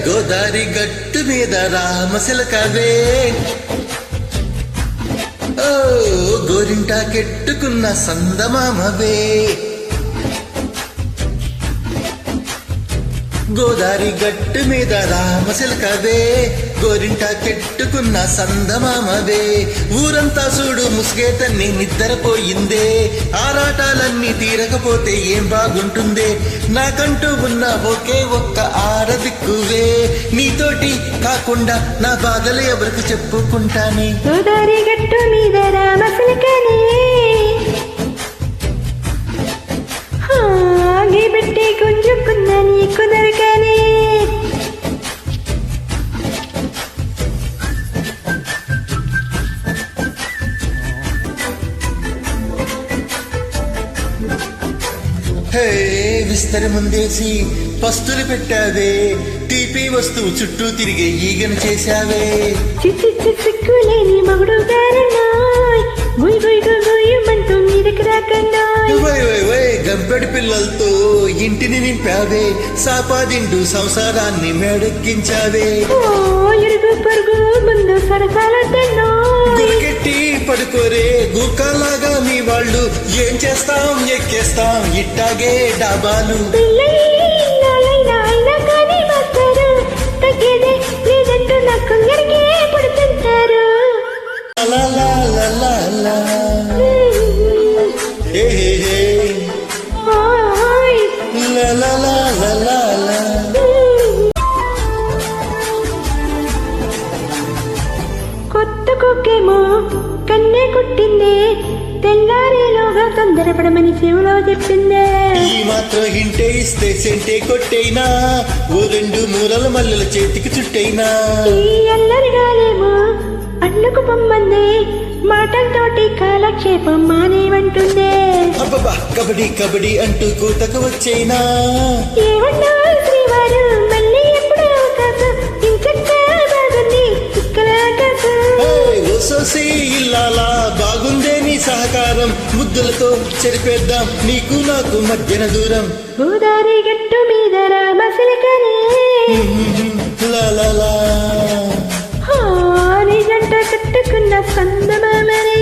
గోదారి గట్టు మీద రామశిలకవే ఓ గోరింటాకెట్టుకున్న సందమామవే గోదారి గట్టు మీద రామశిలకవే గోరింటాకెట్టుకున్న సందమామవే ఊరంతా చూడు ముసుగేతన్ని నిద్రపోయిందే ఆరాటాలన్నీ తీరకపోతే ఏం బాగుంటుందే నాకంటూ ఉన్న ఒకే ఒక్క ఆడదిక్కువే నీతోటి కాకుండా నా బాధలు ఎవరికి చెప్పుకుంటానే గోదారి గట్టు మీద రామశిలకనే పెట్టి గుంజుకున్న నీకు దొరకనే హే విస్తరి ముందేసి పస్తులు పెట్టావే తీపి వస్తువు చుట్టూ తిరిగే ఈగను చేశావే సిక్కులేని మగుడు గారన్నాయ్ గుయ్ గుయ్ గుయ్ మంటూ మీదకి రాకన్నాయ్ గంపెడి పిల్లలతో ఇంటిని నింపావే సాపాదిండు సంసారాన్ని మేడెక్కించావే ఇరుగు పరుగు ముందు సరసాలన్నాయ్ గురికెట్టి పడుకోరే గూకాలాగా మీ వాళ్ళు ఏం చేస్తాం ఎక్కేస్తాం ఇట్టాగే డాబాలు లేదంటూ నా కొందరికే పడుతుంటారు కొత్త కుక్కేమో కన్నే కుట్టిందే తెల్లారేలోగా తొందరపడమని చెవులో చెప్పిందే ఈ మాత్రం హింటే ఇస్తే సెంటే కొట్టైనా ఓ రెండు మూరల మల్లెల చేతికి చుట్టైనా ఈ అల్లరిగాలేమో అన్నుకు పొమ్మందే మాటలతోటి కాలక్షేపం మానేవంటుందే అబ్బబ్బా కబడ్డీ కబడ్డీ అంటూ కూతకు వచ్చైనా ఏమన్నా శ్రీవారు మళ్ళీ ఎప్పుడు అవకాశం ఇంచక్క బాగుంది చుక్కల ఆకాశం ఓ సోసి ఇల్లాలా బాగుందే నీ సహకారం ముద్దులతో చెరిపేద్దాం నీకు నాకు మధ్యన దూరం గోదారి గట్టు మీద రామశిలకనే లా నీ జంట కట్టుకున్న సందమామనే